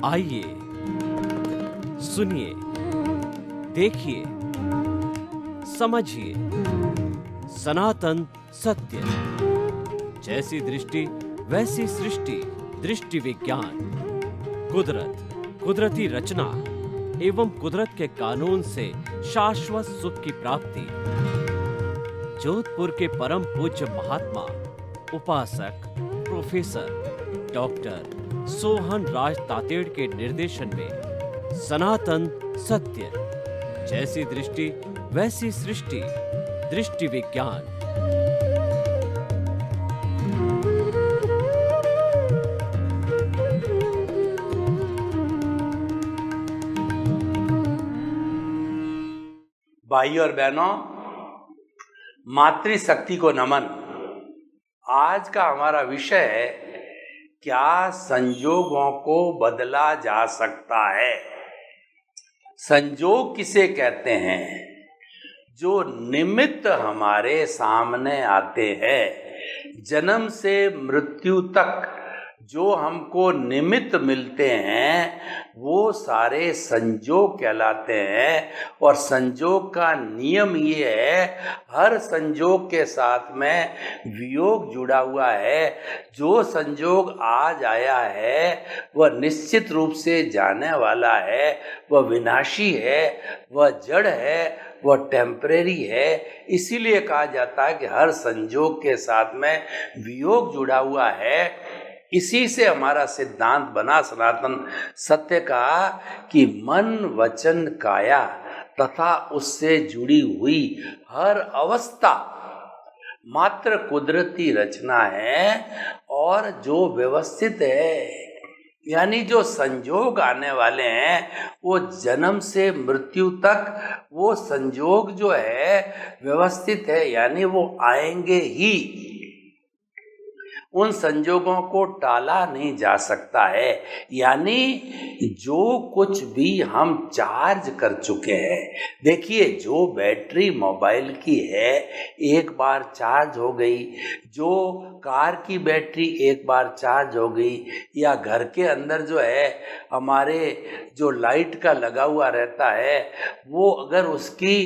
आइए, सुनिए, देखिए, समझिए सनातन सत्य। जैसी दृष्टि वैसी सृष्टि, दृष्टि विज्ञान। कुदरत, कुदरती रचना एवं कुदरत के कानून से शाश्वत सुख की प्राप्ति। जोधपुर के परम पूज्य महात्मा उपासक प्रोफेसर डॉक्टर सोहन राज तातेड़ के निर्देशन में सनातन सत्य। जैसी दृष्टि वैसी सृष्टि, दृष्टि विज्ञान। भाइयों और बहनों, मातृशक्ति को नमन। आज का हमारा विषय है, क्या संजोगों को बदला जा सकता है? संजोग किसे कहते हैं? जो निमित्त हमारे सामने आते हैं, जन्म से मृत्यु तक जो हमको निमित्त मिलते हैं, वो सारे संजोग कहलाते हैं। और संजोग का नियम ये है, हर संजोग के साथ में वियोग जुड़ा हुआ है। जो संजोग आज आया है वह निश्चित रूप से जाने वाला है, वह विनाशी है, वह जड़ है, वह टेम्परेरी है। इसीलिए कहा जाता है कि हर संजोग के साथ में वियोग जुड़ा हुआ है। इसी से हमारा सिद्धांत बना सनातन सत्य का कि मन वचन काया तथा उससे जुड़ी हुई हर अवस्था मात्र कुदरती रचना है और जो व्यवस्थित है। यानी जो संजोग आने वाले हैं वो जन्म से मृत्यु तक वो संजोग जो है व्यवस्थित है, यानी वो आएंगे ही। उन संजोगों को टाला नहीं जा सकता है। यानी जो कुछ भी हम चार्ज कर चुके हैं, देखिए जो बैटरी मोबाइल की है एक बार चार्ज हो गई, जो कार की बैटरी एक बार चार्ज हो गई, या घर के अंदर जो है हमारे जो लाइट का लगा हुआ रहता है, वो अगर उसकी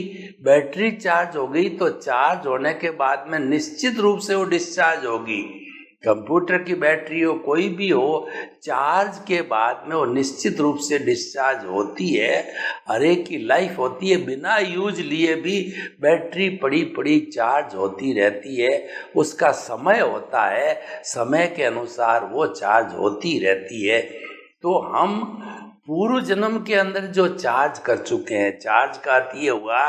बैटरी चार्ज हो गई तो चार्ज होने के बाद में निश्चित रूप से वो डिस्चार्ज होगी। कंप्यूटर की बैटरी हो, कोई भी हो, चार्ज के बाद में वो निश्चित रूप से डिस्चार्ज होती है। हर एक की लाइफ होती है, बिना यूज लिए भी बैटरी पड़ी पड़ी चार्ज होती रहती है। उसका समय होता है, समय के अनुसार वो चार्ज होती रहती है। तो हम पूर्व जन्म के अंदर जो चार्ज कर चुके हैं, चार्ज का अर्थ ये हुआ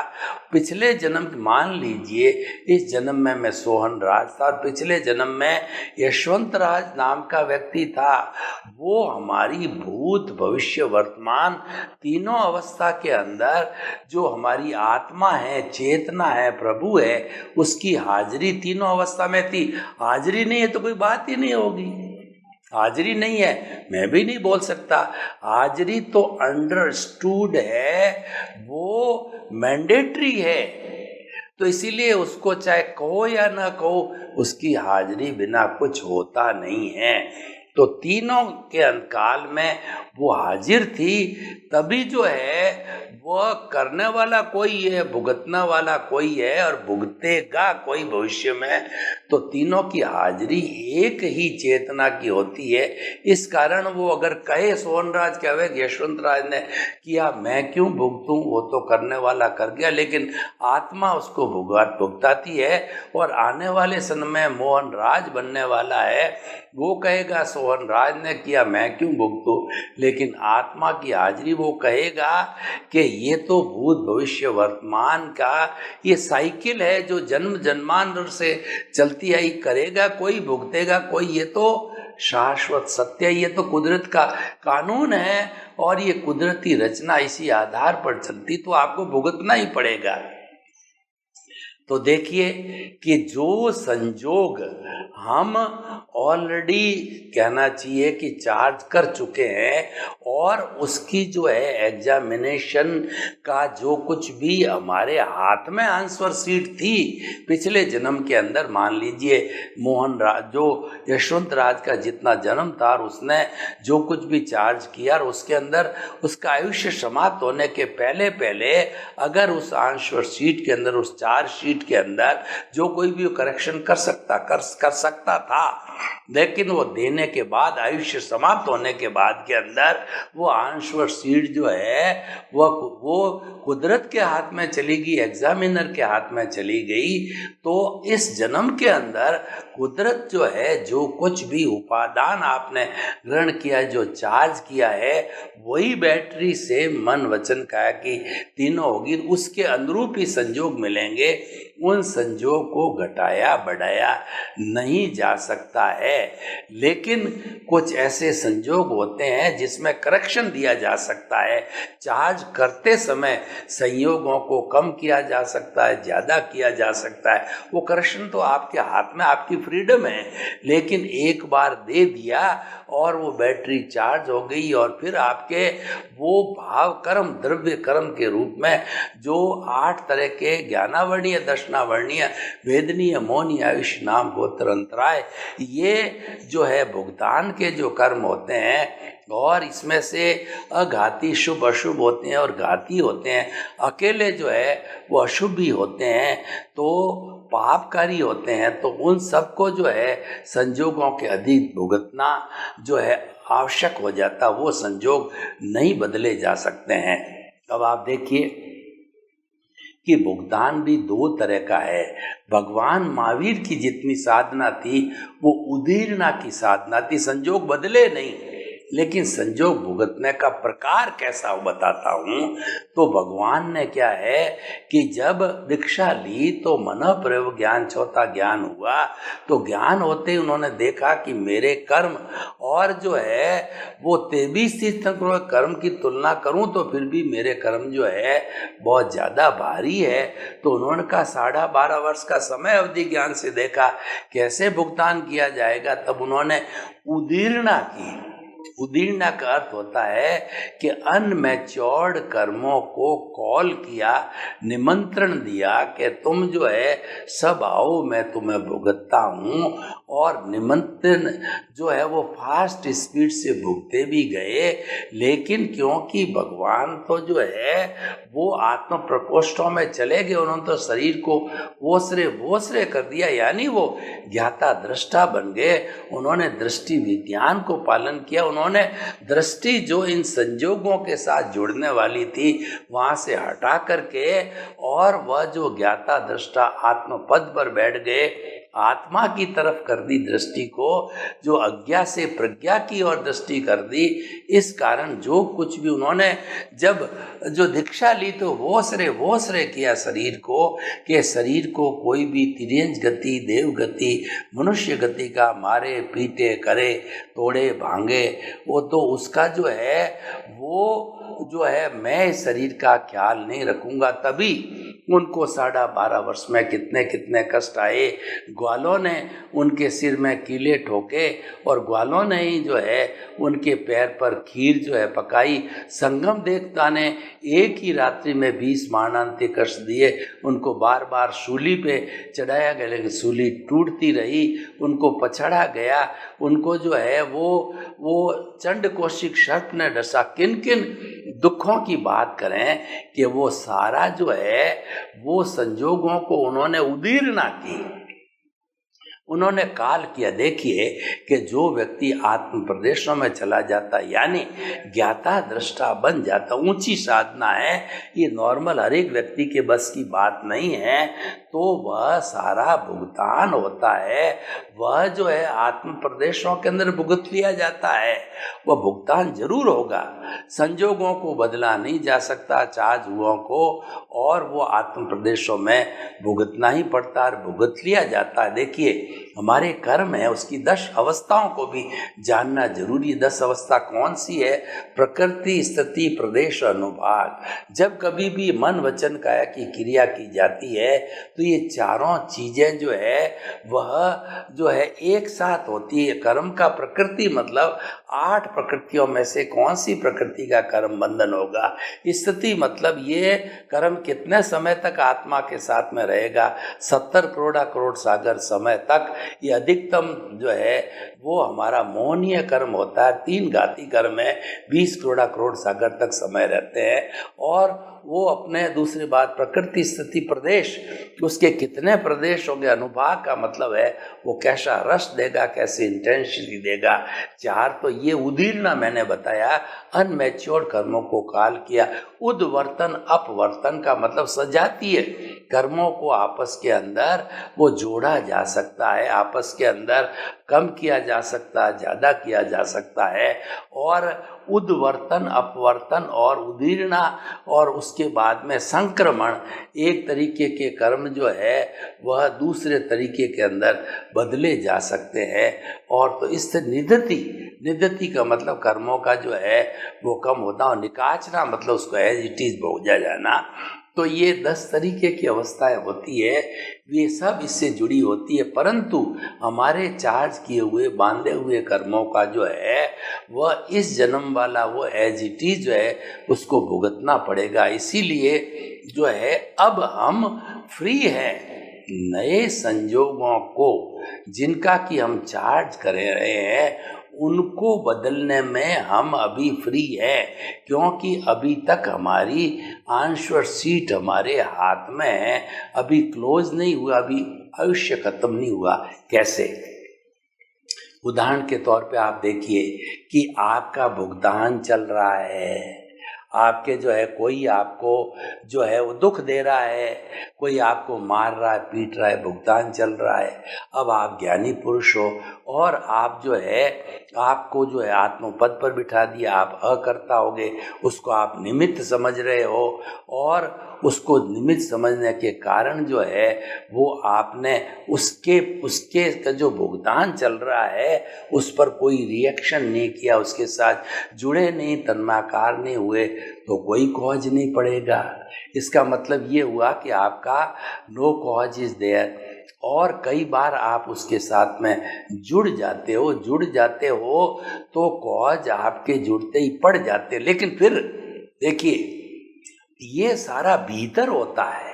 पिछले जन्म, मान लीजिए इस जन्म में मैं सोहन राज था और पिछले जन्म में यशवंत राज नाम का व्यक्ति था। वो हमारी भूत भविष्य वर्तमान तीनों अवस्था के अंदर जो हमारी आत्मा है, चेतना है, प्रभु है, उसकी हाजिरी तीनों अवस्था में थी। हाजिरी नहीं है तो कोई बात ही नहीं होगी। हाजिरी नहीं है मैं भी नहीं बोल सकता। हाजिरी तो अंडरस्टूड है, वो मैंडेटरी है। तो इसीलिए उसको चाहे कहो या ना कहो, उसकी हाजिरी बिना कुछ होता नहीं है। तो तीनों के अंतकाल में वो हाजिर थी, तभी जो है वह करने वाला कोई है, भुगतना वाला कोई है और भुगतेगा कोई भविष्य में। तो तीनों की हाजिरी एक ही चेतना की होती है। इस कारण वो अगर कहे सोहनराज कहे यशवंत राज ने किया, मैं क्यों भुगतूं, वो तो करने वाला कर गया, लेकिन आत्मा उसको भुगताती है। और आने वाले समय में मोहन राज बनने वाला है, वो कहेगा सोहन राज ने किया, मैं क्यों भुगतूं, लेकिन आत्मा की हाजिरी वो कहेगा कि ये तो भूत भविष्य वर्तमान का ये साइकिल है जो जन्म जन्मांतर से चलती आई, करेगा कोई, भुगतेगा कोई। ये तो शाश्वत सत्य, ये तो कुदरत का कानून है और ये कुदरती रचना इसी आधार पर चलती, तो आपको भुगतना ही पड़ेगा। तो देखिए कि जो संजोग हम ऑलरेडी कहना चाहिए कि चार्ज कर चुके हैं और उसकी जो है एग्जामिनेशन का जो कुछ भी हमारे हाथ में आंसर शीट थी पिछले जन्म के अंदर, मान लीजिए मोहन राज जो यशवंत राज का जितना जन्म था और उसने जो कुछ भी चार्ज किया और उसके अंदर उसका आयुष्य समाप्त होने के पहले पहले अगर उस आंसर शीट के अंदर, उस चार्ज शीट के अंदर जो कोई भी करेक्शन कर सकता था, लेकिन वो देने के बाद, आयुष्य समाप्त होने के बाद के अंदर वो आंसर शीट जो है वो कुदरत के हाथ में चली गई, एग्जामिनर के हाथ में चली गई। तो इस जन्म के अंदर कुदरत जो है, जो कुछ भी उपादान आपने ग्रहण किया, जो चार्ज किया है, वही बैटरी से मन वचन काया की तीनों होगी, उसके अनुरूप ही संजोग मिलेंगे। उन संजोग को घटाया बढ़ाया नहीं जा सकता है। लेकिन कुछ ऐसे संजोग होते हैं जिसमें करेक्शन दिया जा सकता है। चार्ज करते समय संयोगों को कम किया जा सकता है, ज़्यादा किया जा सकता है। वो करेक्शन तो आपके हाथ में, आपकी फ्रीडम है। लेकिन एक बार दे दिया और वो बैटरी चार्ज हो गई और फिर आपके वो भाव कर्म, द्रव्य कर्म के रूप में जो 8 तरह के ज्ञानावर्णीय, दर्शनावर्णीय, वेदनीय, मौनी, आयुष, नाम, गोत्र, अंतराय, ये जो है भुगतान के जो कर्म होते हैं, और इसमें से अघाती शुभ अशुभ होते हैं और घाती होते हैं। अकेले जो है वो अशुभ भी होते हैं, तो पापकारी होते हैं। तो उन सबको जो है संजोगों के अधिक भुगतना जो है आवश्यक हो जाता, वो संजोग नहीं बदले जा सकते हैं। अब आप देखिए कि भुगतान भी 2 तरह का है। भगवान महावीर की जितनी साधना थी वो उदीरना की साधना थी, संजोग बदले नहीं। लेकिन संजोग भुगतने का प्रकार कैसा वो बताता हूँ। तो भगवान ने क्या है कि जब दीक्षा ली तो मन प्रयोग ज्ञान चौथा ज्ञान हुआ। तो ज्ञान होते ही उन्होंने देखा कि मेरे कर्म और जो है वो 23 तीर्थंकरों के कर्म की तुलना करूं तो फिर भी मेरे कर्म जो है बहुत ज़्यादा भारी है। तो उन्होंने कहा 12.5 वर्ष का समय अवधि ज्ञान से देखा कैसे भुगतान किया जाएगा। तब उन्होंने उदीरना की। उदीरना का अर्थ होता है कि अनमैच्योर्ड कर्मों को कॉल किया, निमंत्रण दिया कि तुम जो है सब आओ, मैं तुम्हें भुगतता हूँ। और निमंत्रण जो है वो फास्ट स्पीड से भुगते भी गए। लेकिन क्योंकि भगवान तो जो है वो आत्म प्रकोष्ठों में चले गए, उन्होंने तो शरीर को वोसरे कर दिया, यानी वो ज्ञाता दृष्टा बन गए। उन्होंने दृष्टि विज्ञान को पालन किया। उन्होंने दृष्टि जो इन संजोगों के साथ जुड़ने वाली थी वहां से हटा करके और वह जो ज्ञाता दृष्टा आत्म पद पर बैठ गए, आत्मा की तरफ कर दी दृष्टि को, जो अज्ञा से प्रज्ञा की ओर दृष्टि कर दी। इस कारण जो कुछ भी उन्होंने जब जो दीक्षा ली तो वोसरे किया शरीर को, कि शरीर को कोई भी तिर्यंज गति, देव गति, मनुष्य गति का मारे पीटे करे, तोड़े भांगे, वो तो उसका जो है वो जो है मैं शरीर का ख्याल नहीं रखूंगा। तभी उनको 12.5 वर्ष में कितने कष्ट आए। ग्वालों ने उनके सिर में कीले ठोके और ग्वालों ने ही जो है उनके पैर पर खीर जो है पकाई। संगम देवता ने एक ही रात्रि में 20 मारणांतिक कष्ट दिए। उनको बार बार सूली पे चढ़ाया गया, लेकिन सूली टूटती रही, उनको पछाड़ा गया। उनको जो है वो चंड कौशिक सर्प ने डसा। किन किन दुखों की बात करें कि वो सारा जो है वो संजोगों को उन्होंने उदीरना की, उन्होंने काल किया। देखिए कि जो व्यक्ति आत्म प्रदेशों में चला जाता, यानी ज्ञाता दृष्टा बन जाता, ऊंची साधना है, ये नॉर्मल हर एक व्यक्ति के बस की बात नहीं है। तो वह सारा भुगतान होता है, वह जो है आत्म प्रदेशों के अंदर भुगत लिया जाता है। वह भुगतान जरूर होगा, संजोगों को बदला नहीं जा सकता, चार्ज हुओं को, और वो आत्म प्रदेशों में भुगतना ही पड़ता है, भुगत लिया जाता है। देखिए हमारे कर्म है उसकी 10 अवस्थाओं को भी जानना जरूरी है। 10 अवस्था कौन सी है? प्रकृति, स्थिति, प्रदेश, अनुभाग। जब कभी भी मन, वचन, काया की क्रिया की जाती है तो ये चारों चीजें जो है वह जो है एक साथ होती है। कर्म का प्रकृति मतलब 8 प्रकृतियों में से कौन सी प्रकृति का कर्म बंधन होगा। स्थिति मतलब ये कर्म कितने समय तक आत्मा के साथ में रहेगा। 70 करोड़ सागर समय तक ये अधिकतम जो है वो हमारा मोहनीय कर्म होता है। 3 घाती कर्म है, 20 करोड़ सागर तक समय रहते हैं। और वो अपने दूसरी बात प्रकृति, स्थिति, प्रदेश, उसके कितने प्रदेश होंगे। अनुभाग का मतलब है वो कैसा रस देगा, कैसी इंटेंसिटी देगा। 4 तो ये उदीर्णा मैंने बताया, अनमैच्योर्ड कर्मों को काल किया। उद्वर्तन, अपवर्तन का मतलब सजातीय कर्मों को आपस के अंदर वो जोड़ा जा सकता है, आपस के अंदर कम किया जा सकता है, ज़्यादा किया जा सकता है। और उद्वर्तन, अपवर्तन और उदीर्णा और उसके बाद में संक्रमण, एक तरीके के कर्म जो है वह दूसरे तरीके के अंदर बदले जा सकते हैं। और तो इससे निधति का मतलब कर्मों का जो है वो कम होता और निकाचना मतलब उसको एज इट इज भोजा जाना। तो ये 10 तरीके की अवस्थाएं होती है, ये सब इससे जुड़ी होती है। परंतु हमारे चार्ज किए हुए, बांधे हुए कर्मों का जो है वह इस जन्म वाला वो एज इट इज जो है उसको भुगतना पड़ेगा। इसीलिए जो है अब हम फ्री हैं नए संजोगों को जिनका कि हम चार्ज कर रहे हैं उनको बदलने में हम अभी फ्री है। क्योंकि अभी तक हमारी आंसर सीट हमारे हाथ में है, अभी क्लोज नहीं हुआ, अभी आयुष्य खत्म नहीं हुआ। कैसे? उदाहरण के तौर पे आप देखिए कि आपका भुगतान चल रहा है, आपके जो है कोई आपको जो है वो दुख दे रहा है, कोई आपको मार रहा है, पीट रहा है, भुगतान चल रहा है। अब आप ज्ञानी पुरुष हो और आप जो है आपको जो है आत्मपद पर बिठा दिया, आप अकर्ता होगे, उसको आप निमित्त समझ रहे हो। और उसको निमित्त समझने के कारण जो है वो आपने उसके का जो भुगतान चल रहा है उस पर कोई रिएक्शन नहीं किया, उसके साथ जुड़े नहीं, तन्माकार नहीं हुए, तो कोई कॉज नहीं पड़ेगा। इसका मतलब ये हुआ कि आपका नो कॉज इज देयर। और कई बार आप उसके साथ में जुड़ जाते हो तो कॉज आपके जुड़ते ही पड़ जाते। लेकिन फिर देखिए ये सारा भीतर होता है,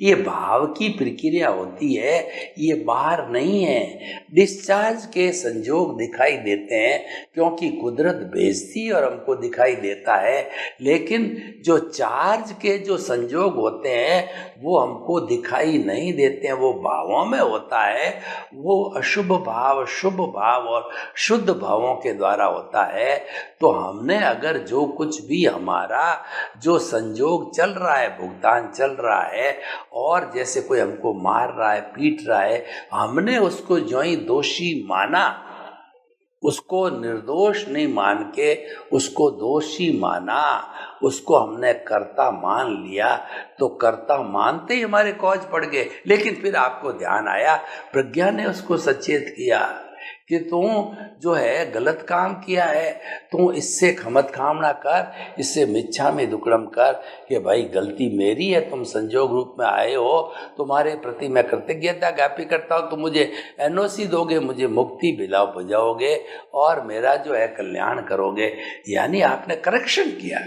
ये भाव की प्रक्रिया होती है, ये बाहर नहीं है। डिस्चार्ज के संजोग दिखाई देते हैं क्योंकि कुदरत भेजती और हमको दिखाई देता है, लेकिन जो चार्ज के जो संजोग होते हैं वो हमको दिखाई नहीं देते हैं, वो भावों में होता है। वो अशुभ भाव, शुभ भाव और शुद्ध भावों के द्वारा होता है। तो हमने अगर जो कुछ भी हमारा जो संजोग चल रहा है, भुगतान चल रहा है, और जैसे कोई हमको मार रहा है, पीट रहा है, हमने उसको जो ही दोषी माना, उसको निर्दोष नहीं मान के उसको दोषी माना, उसको हमने कर्ता मान लिया, तो कर्ता मानते ही हमारे कॉज पड़ गए। लेकिन फिर आपको ध्यान आया, प्रज्ञा ने उसको सचेत किया कि तू जो है गलत काम किया है, तू इससे खमत खाम ना कर, इससे मिच्छा में दुक्कड़म कर कि भाई गलती मेरी है, तुम संजोग रूप में आए हो, तुम्हारे प्रति मैं कृतज्ञता ज्ञापन करता हूँ, तुम मुझे एनओसी दोगे, मुझे मुक्ति बुझाओगे और मेरा जो है कल्याण करोगे। यानी आपने करेक्शन किया,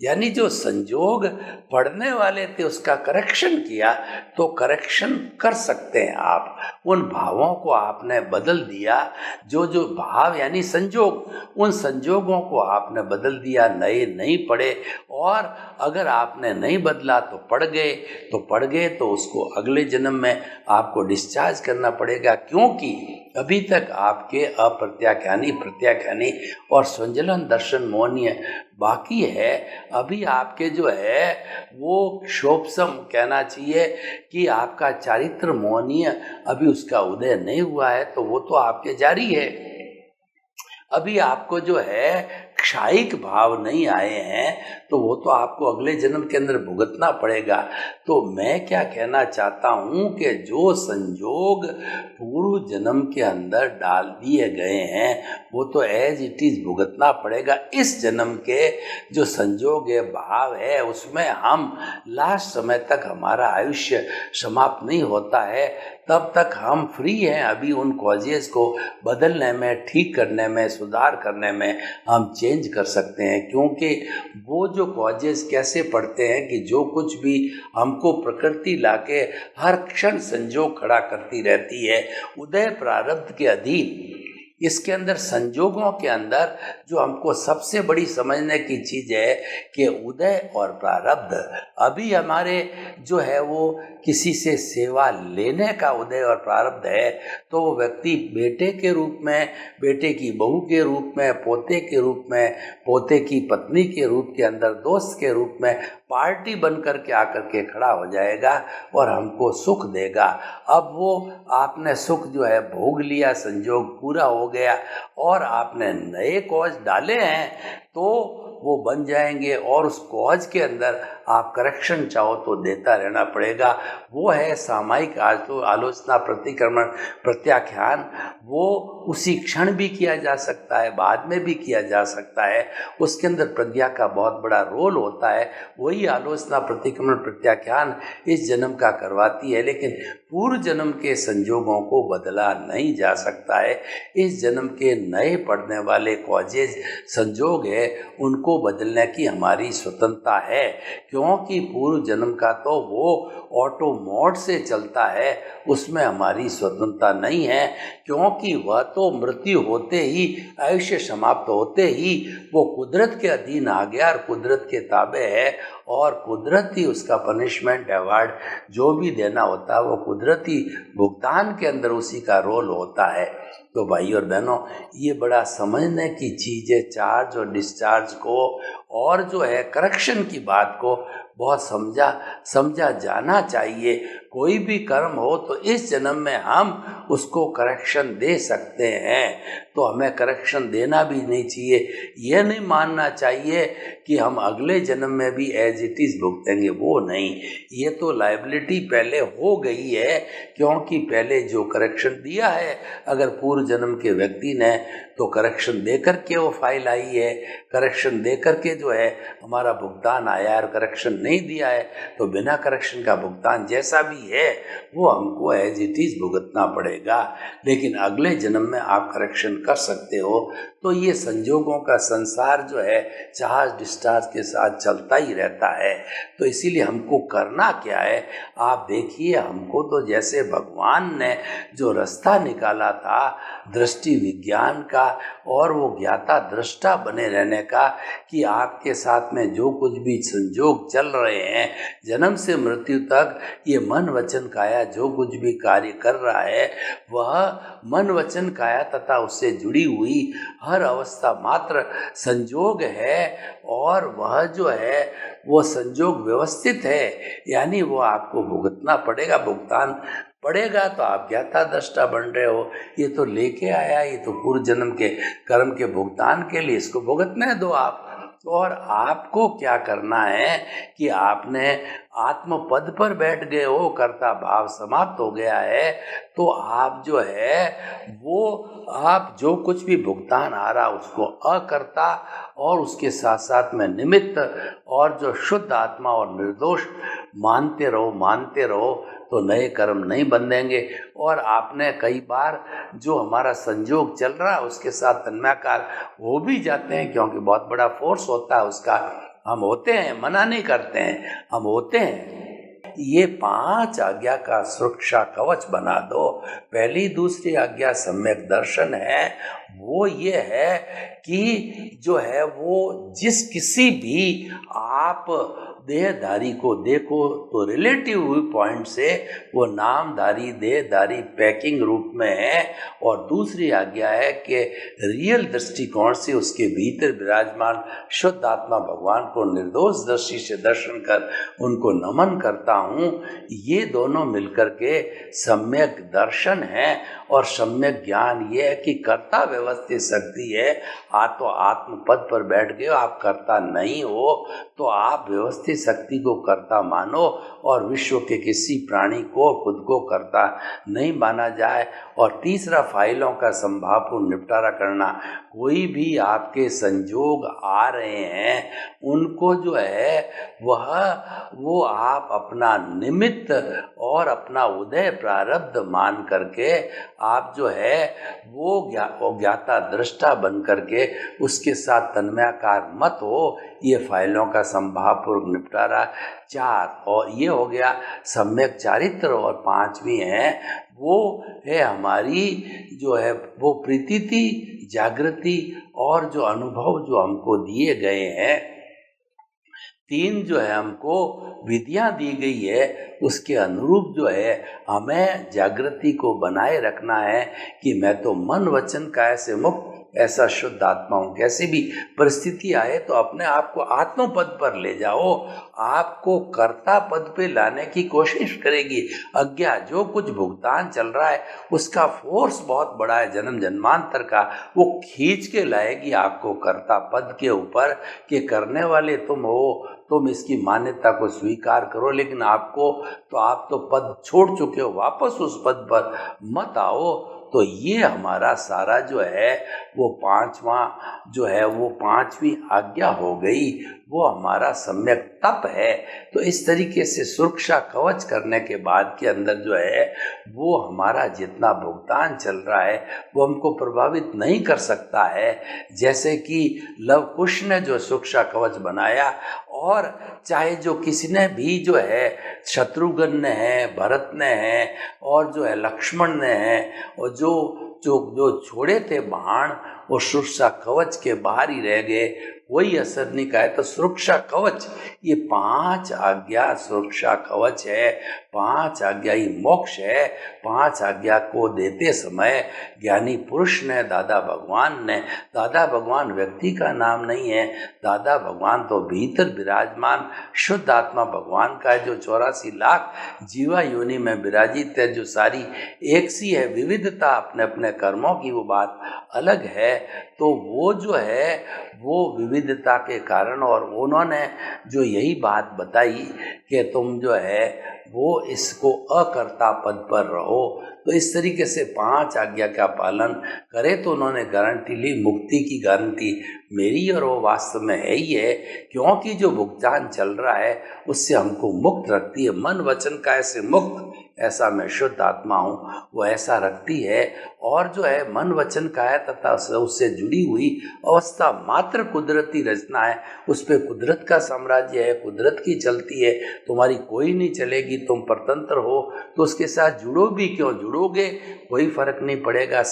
यानी जो संजोग पढ़ने वाले थे उसका करेक्शन किया। तो करेक्शन कर सकते हैं आप, उन भावों को आपने बदल दिया, जो जो भाव यानी संजोग, उन संजोगों को आपने बदल दिया, नए नहीं पड़े। और अगर आपने नहीं बदला तो पड़ गए तो उसको अगले जन्म में आपको डिस्चार्ज करना पड़ेगा, क्योंकि अभी तक आपके अप्रत्याख्यानी, प्रत्याख्यानी और संजलन दर्शन मोहनीय बाकी है। अभी आपके जो है वो शोभसम कहना चाहिए कि आपका चारित्र मोहनीय अभी उसका उदय नहीं हुआ है, तो वो तो आपके जारी है। अभी आपको जो है क्षायिक भाव नहीं आए हैं, तो वो तो आपको अगले जन्म के अंदर भुगतना पड़ेगा। तो मैं क्या कहना चाहता हूँ कि जो संजोग पूर्व जन्म के अंदर डाल दिए गए हैं वो तो एज इट इज भुगतना पड़ेगा। इस जन्म के जो संजोग है, भाव है, उसमें हम लास्ट समय तक हमारा आयुष्य समाप्त नहीं होता है, तब तक हम फ्री हैं। अभी उन कॉजेस को बदलने में, ठीक करने में, सुधार करने में हम चेंज कर सकते हैं। क्योंकि वो जो कॉजेस कैसे पड़ते हैं कि जो कुछ भी हमको प्रकृति लाके हर क्षण संजोग खड़ा करती रहती है, उदय प्रारब्ध के अधीन, इसके अंदर संजोगों के अंदर जो हमको सबसे बड़ी समझने की चीज़ है कि उदय और प्रारब्ध। अभी हमारे जो है वो किसी से सेवा लेने का उदय और प्रारब्ध है, तो वो व्यक्ति बेटे के रूप में, बेटे की बहू के रूप में, पोते के रूप में, पोते की पत्नी के रूप के अंदर, दोस्त के रूप में पार्टी बन कर के आकर के खड़ा हो जाएगा और हमको सुख देगा। अब वो आपने सुख जो है भोग लिया, संजोग पूरा हो गया और आपने नए कॉज डाले हैं तो वो बन जाएंगे और उस कॉज के अंदर आप करेक्शन चाहो तो देता रहना पड़ेगा। वो है सामायिक आलोचना, प्रतिक्रमण, प्रत्याख्यान। वो उसी क्षण भी किया जा सकता है, बाद में भी किया जा सकता है। उसके अंदर प्रज्ञा का बहुत बड़ा रोल होता है। वही आलोचना, प्रतिक्रमण, प्रत्याख्यान इस जन्म का करवाती है, लेकिन पूर्व जन्म के संजोगों को बदला नहीं जा सकता है। इस जन्म के नए पढ़ने वाले कॉजेज, संजोग है, उनको बदलने की हमारी स्वतंत्रता है। क्योंकि पूर्व जन्म का तो वो ऑटो मोड से चलता है, उसमें हमारी स्वतंत्रता नहीं है। क्योंकि वह तो मृत्यु होते ही, आयुष्य समाप्त होते ही वो कुदरत के अधीन आ गया और कुदरत के ताबे है और कुदरत ही उसका पनिशमेंट, अवार्ड जो भी देना होता है वो कुदरती भुगतान के अंदर उसी का रोल होता है। तो भाई और बहनों, ये बड़ा समझने की चीज़ है, चार्ज और डिस्चार्ज को, और जो है करेक्शन की बात को बहुत समझा जाना चाहिए। कोई भी कर्म हो तो इस जन्म में हम उसको करेक्शन दे सकते हैं, तो हमें करेक्शन देना भी नहीं चाहिए। यह नहीं मानना चाहिए कि हम अगले जन्म में भी एज इट इज़ भुगतेंगे, वो नहीं। ये तो लायबिलिटी पहले हो गई है, क्योंकि पहले जो करेक्शन दिया है, अगर पूर्व जन्म के व्यक्ति ने तो करेक्शन दे करके वो फाइल आई है, करेक्शन दे करके जो है हमारा भुगतान आया है, और करेक्शन नहीं दिया है तो बिना करेक्शन का भुगतान जैसा भी है वो हमको एज इट इज़ भुगतना पड़ेगा। लेकिन अगले जन्म में आप करेक्शन कर सकते हो। तो ये संजोगों का संसार जो है चार्ज डिस्चार्ज के साथ चलता ही रहता है। तो इसीलिए हमको करना क्या है, आप देखिए, हमको तो जैसे भगवान ने जो रास्ता निकाला था दृष्टि विज्ञान का और वो ज्ञाता दृष्टा बने रहने का, कि आपके साथ में जो कुछ भी संजोग चल रहे हैं जन्म से मृत्यु तक, ये मन वचन काया जो कुछ भी कार्य कर रहा है वह मन वचन काया तथा उससे जुड़ी हुई हर अवस्था मात्र संजोग है, और वह जो है वो संजोग व्यवस्थित है, यानी वो आपको भुगतना पड़ेगा, भुगतान पड़ेगा। तो आप ज्ञाता दृष्टा बन रहे हो, ये तो लेके आया, ये तो पूर्व जन्म के कर्म के भुगतान के लिए, इसको भुगतने दो आप। और आपको क्या करना है कि आपने आत्म पद पर बैठ गए हो, कर्ता भाव समाप्त हो गया है, तो आप जो है वो आप जो कुछ भी भुगतान आ रहा उसको अकर्ता और उसके साथ साथ में निमित्त और जो शुद्ध आत्मा और निर्दोष मानते रहो तो नए कर्म नहीं बंधेंगे। और आपने कई बार जो हमारा संजोग चल रहा है उसके साथ तन्मयकार हो भी जाते हैं, क्योंकि बहुत बड़ा फोर्स होता है उसका। हम होते हैं, मना नहीं करते हैं, हम होते हैं। ये 5 आज्ञा का सुरक्षा कवच बना दो। पहली दूसरी आज्ञा सम्यक दर्शन है, वो ये है कि जो है वो जिस किसी भी आप देहधारी को देखो तो रिलेटिव व्यू पॉइंट से वो नामधारी देहधारी पैकिंग रूप में है, और दूसरी आज्ञा है कि रियल दृष्टिकोण से उसके भीतर विराजमान शुद्ध आत्मा भगवान को निर्दोष दृष्टि से दर्शन कर उनको नमन करता हूँ। ये दोनों मिलकर के सम्यक दर्शन है। और सम्यक ज्ञान ये है कि कर्ता व्यवस्थित शक्ति है। तो आत्म पद पर बैठ गए, आप कर्ता नहीं हो तो आप व्यवस्थित शक्ति को कर्ता मानो, और विश्व के किसी प्राणी को खुद को कर्ता नहीं माना जाए। और तीसरा, फाइलों का संभावपूर्ण निपटारा करना। कोई भी आपके संजोग आ रहे हैं उनको जो है वो आप अपना निमित्त और अपना उदय प्रारब्ध मान करके आप जो है वो ज्ञाता दृष्टा बन करके उसके साथ तन्मयाकार मत हो। ये फाइलों का संभावपूर्वक निपटारा 4, और ये हो गया सम्यक चारित्र। और 5वीं है वो है हमारी जो है वो प्रीति जागृति और जो अनुभव जो हमको दिए गए हैं। 3 जो है हमको विधियां दी गई है, उसके अनुरूप जो है हमें जागृति को बनाए रखना है कि मैं तो मन वचन काया से मुक्त ऐसा शुद्ध आत्मा हूँ। कैसी भी परिस्थिति आए तो अपने आप को आत्म पद पर ले जाओ, आपको कर्ता पद पे लाने की कोशिश करेगी। अज्ञा जो कुछ भुगतान चल रहा है उसका फोर्स बहुत बड़ा है जन्म जन्मांतर का, वो खींच के लाएगी आपको कर्ता पद के ऊपर कि करने वाले तुम हो, तुम इसकी मान्यता को स्वीकार करो। लेकिन आप तो पद छोड़ चुके हो, वापस उस पद पर मत आओ। तो ये हमारा सारा जो है वो 5वां जो है वो 5वीं आज्ञा हो गई, वो हमारा सम्यक तप है। तो इस तरीके से सुरक्षा कवच करने के बाद के अंदर जो है वो हमारा जितना भुगतान चल रहा है वो हमको प्रभावित नहीं कर सकता है। जैसे कि लव कुश ने जो सुरक्षा कवच बनाया, और चाहे जो किसी ने भी जो है शत्रुघ्न ने है, भरत ने है और जो है लक्ष्मण ने है, और जो छोड़े थे बाण वो सुरक्षा कवच के बाहर ही रह गए, कोई असर नहीं का है। तो सुरक्षा कवच ये 5 आज्ञा सुरक्षा कवच है, 5 आज्ञा ही मोक्ष है। 5 आज्ञा को देते समय ज्ञानी पुरुष ने, दादा भगवान व्यक्ति का नाम नहीं है, दादा भगवान तो भीतर विराजमान शुद्ध आत्मा भगवान का है, जो 84 लाख जीवा योनि में विराजित है, जो सारी एक सी है। विविधता अपने अपने कर्मों की वो बात अलग है। तो वो जो है वो विविधता के कारण, और उन्होंने जो यही बात बताई कि तुम जो है वो इसको अकर्ता पद पर रहो। तो इस तरीके से 5 आज्ञा का पालन करें तो उन्होंने गारंटी ली, मुक्ति की गारंटी मेरी और वो वास्तव में है ही है, क्योंकि जो भुगतान चल रहा है उससे हमको मुक्त रखती है। मन वचन काया से मुक्त ऐसा मैं शुद्ध आत्मा हूँ, वो ऐसा रखती है। और जो है मन वचन काया तथा उससे जुड़ी हुई अवस्था मात्र कुदरती रचना है, उस पर कुदरत का साम्राज्य है, कुदरत की चलती है, तुम्हारी कोई नहीं चलेगी, तुम परतंत्र हो। तो उसके साथ जुड़ो भी क्यों, जुड़ोगे कोई फर्क नहीं पड़ेगा।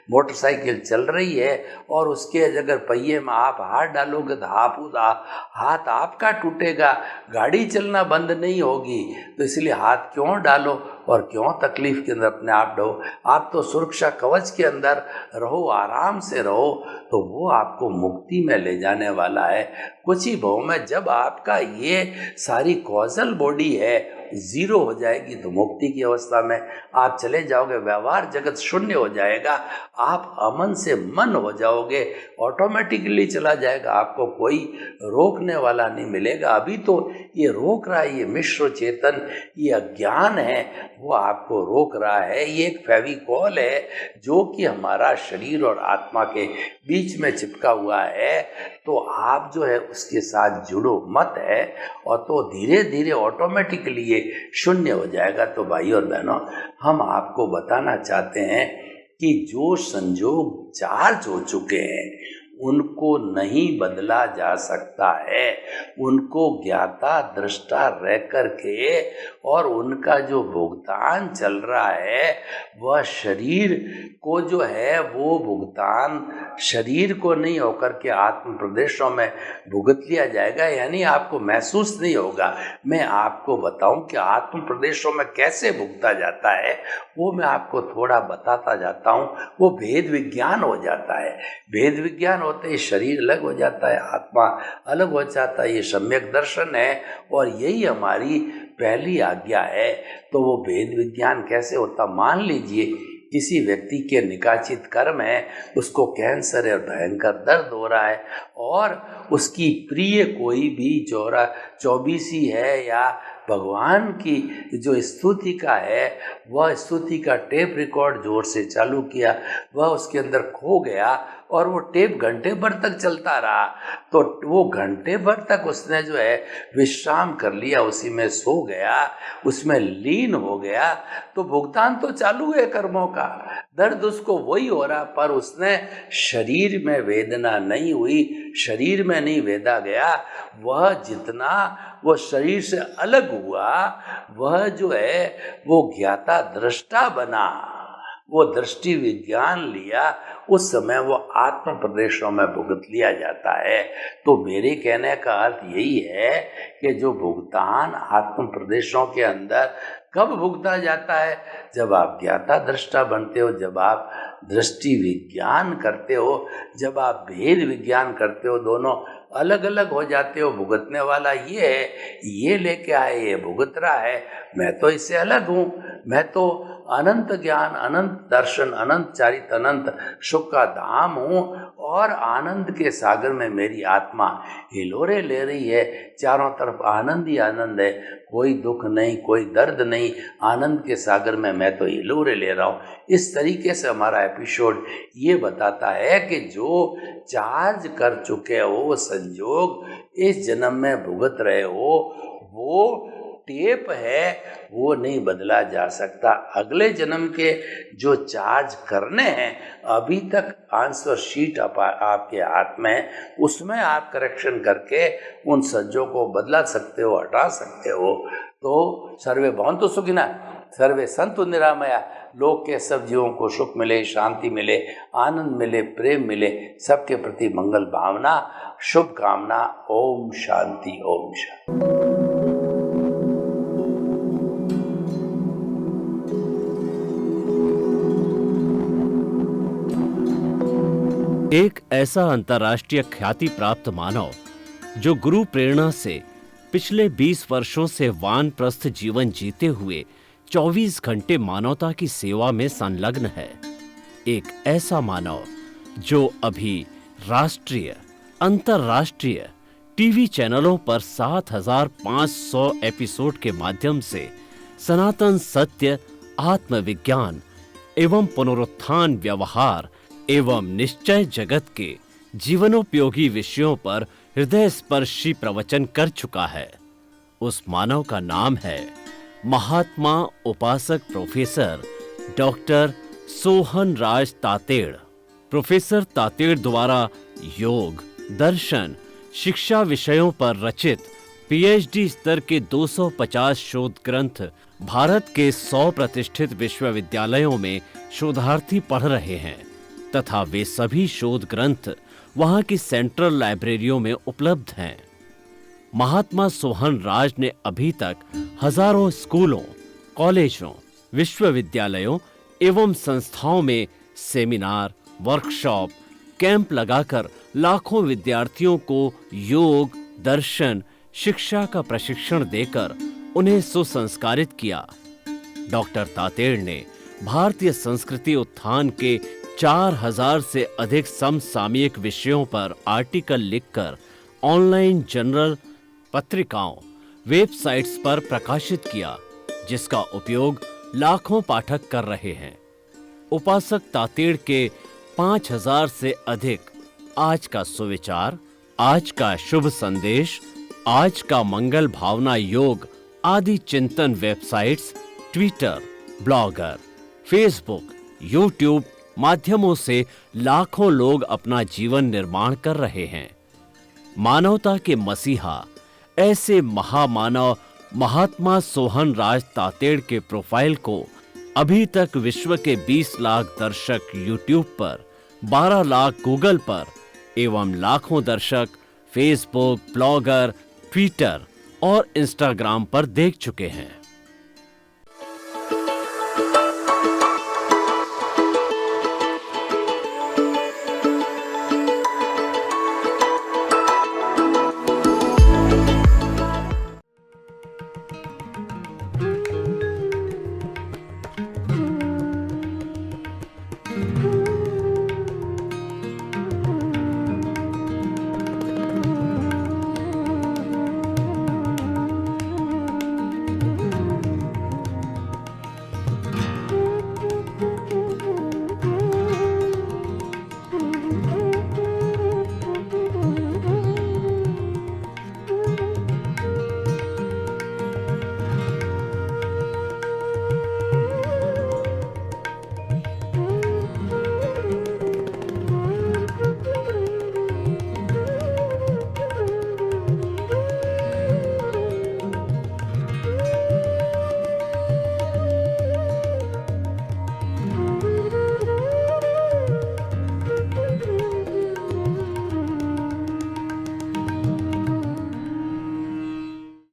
मोटरसाइकिल चल रही है और उसके अगर पहिए में आप हाथ डालोगे तो हाथ आपका टूटेगा, गाड़ी चलना बंद नहीं होगी। तो इसलिए हाथ क्यों डालो और क्यों तकलीफ के अंदर अपने आप रहो। आप तो सुरक्षा कवच के अंदर रहो, आराम से रहो, तो वो आपको मुक्ति में ले जाने वाला है। कुछ ही भाव में जब आपका ये सारी कॉजल बॉडी है जीरो हो जाएगी तो मुक्ति की अवस्था में आप चले जाओगे, व्यवहार जगत शून्य हो जाएगा, आप अमन से मन हो जाओगे, ऑटोमेटिकली चला जाएगा, आपको कोई रोकने वाला नहीं मिलेगा। अभी तो ये रोक रहा है, ये मिश्र चेतन, ये अज्ञान है, वो आपको रोक रहा है। ये एक फेविकॉल है जो कि हमारा शरीर और आत्मा के बीच में चिपका हुआ है। तो आप जो है उसके साथ जुड़ो मत है, और तो धीरे धीरे ऑटोमेटिकली ये शून्य हो जाएगा। तो भाई और बहनों, हम आपको बताना चाहते हैं कि जो संजोग चार्ज हो चुके हैं उनको नहीं बदला जा सकता है। उनको ज्ञाता दृष्टा रह करके और उनका जो भुगतान चल रहा है वह शरीर को जो है वो भुगतान शरीर को नहीं होकर के आत्म प्रदेशों में भुगत लिया जाएगा, यानी आपको महसूस नहीं होगा। मैं आपको बताऊं कि आत्म प्रदेशों में कैसे भुगता जाता है, वो मैं आपको थोड़ा बताता जाता हूं। वो भेद विज्ञान हो जाता है। भेद विज्ञान होते ही शरीर अलग हो जाता है, आत्मा अलग हो जाता है। ये सम्यक दर्शन है और यही हमारी पहली आज्ञा है। तो वो भेद विज्ञान कैसे होता, मान लीजिए किसी व्यक्ति के निकाचित कर्म है, उसको कैंसर है और भयंकर दर्द हो रहा है, और उसकी प्रिय कोई भी चौबीसी है या भगवान की जो स्तुति का है वह स्तुति का टेप रिकॉर्ड जोर से चालू किया, वह उसके अंदर खो गया और वो टेप घंटे भर तक चलता रहा। तो वो घंटे भर तक उसने जो है विश्राम कर लिया, उसी में सो गया, उसमें लीन हो गया। तो भुगतान तो चालू है कर्मों का, दर्द उसको वही हो रहा, पर उसने शरीर में वेदना नहीं हुई, शरीर में नहीं वेदा गया। वह जितना वो शरीर से अलग हुआ वह जो है वो ज्ञाता दृष्टा बना, वो दृष्टि विज्ञान लिया, उस समय वो आत्म प्रदेशों में भुगत लिया जाता है। तो मेरे कहने का अर्थ यही है कि जो भुगतान आत्म प्रदेशों के अंदर कब भुगता जाता है, जब आप ज्ञाता दृष्टा बनते हो, जब आप दृष्टि विज्ञान करते हो, जब आप भेद विज्ञान करते हो, दोनों अलग अलग हो जाते हो। भुगतने वाला ये है, ये लेके आए, ये भुगत रहा है, मैं तो इससे अलग हूँ, मैं तो अनंत ज्ञान, अनंत दर्शन, अनंत चारित, अनंत सुख का धाम हूँ, और आनंद के सागर में मेरी आत्मा हिलोरे ले रही है। चारों तरफ आनंद ही आनंद है, कोई दुख नहीं, कोई दर्द नहीं, आनंद के सागर में मैं तो हिलोरे ले रहा हूँ। इस तरीके से हमारा एपिसोड ये बताता है कि जो चार्ज कर चुके हो संजोग, इस जन्म में भुगत रहे हो, वो टेप है, वो नहीं बदला जा सकता। अगले जन्म के जो चार्ज करने हैं, अभी तक आंसर शीट आपके हाथ में है, उसमें आप करेक्शन करके उन सज्जों को बदला सकते हो, हटा सकते हो। तो सर्वे भवन्तु सुखिनः, सर्वे सन्तु निरामया, लोक के सब जीवों को सुख मिले, शांति मिले, आनंद मिले, प्रेम मिले, सबके प्रति मंगल भावना, शुभ कामना। ओम शांति, ओम शांति। एक ऐसा अंतर्राष्ट्रीय ख्याति प्राप्त मानव जो गुरु प्रेरणा से पिछले 20 वर्षों से वानप्रस्थ जीवन जीते हुए 24 घंटे मानवता की सेवा में संलग्न है। एक ऐसा मानव जो अभी राष्ट्रीय, अंतर्राष्ट्रीय टीवी चैनलों पर 7,500 एपिसोड के माध्यम से सनातन सत्य, आत्मविज्ञान एवं पुनरुत्थान व्यवहार एवं निश्चय जगत के जीवनोपयोगी विषयों पर हृदय स्पर्शी प्रवचन कर चुका है। उस मानव का नाम है महात्मा उपासक प्रोफेसर डॉक्टर सोहन राज तातेड़। प्रोफेसर तातेड़ द्वारा योग, दर्शन, शिक्षा विषयों पर रचित पीएचडी स्तर के 250 शोध ग्रंथ भारत के 100 प्रतिष्ठित विश्वविद्यालयों में शोधार्थी पढ़ रहे हैं तथा वे सभी शोध ग्रंथ वहां की सेंट्रल लाइब्रेरियों में उपलब्ध हैं। महात्मा सोहन राज ने अभी तक हजारों स्कूलों, कॉलेजों, विश्वविद्यालयों एवं संस्थाओं में सेमिनार, वर्कशॉप, कैंप लगाकर लाखों विद्यार्थियों को योग, दर्शन, शिक्षा का प्रशिक्षण देकर उन्हें सुसंस्कारित किया। डॉक्टर तातेड़ ने भारतीय संस्कृति उत्थान के 4000 से अधिक समसामयिक विषयों पर आर्टिकल लिखकर ऑनलाइन जर्नल, पत्रिकाओं, वेबसाइट्स पर प्रकाशित किया, जिसका उपयोग लाखों पाठक कर रहे हैं। उपासक तातेड़ के 5000 से अधिक आज का सुविचार, आज का शुभ संदेश, आज का मंगल भावना योग आदि चिंतन websites, Twitter, blogger, Facebook, YouTube, माध्यमों से लाखों लोग अपना जीवन निर्माण कर रहे हैं। मानवता के मसीहा ऐसे महामानव महात्मा सोहन राज तातेड़ के प्रोफाइल को अभी तक विश्व के 20 लाख दर्शक यूट्यूब पर, 12 लाख गूगल पर एवं लाखों दर्शक फेसबुक, ब्लॉगर, ट्विटर और इंस्टाग्राम पर देख चुके हैं।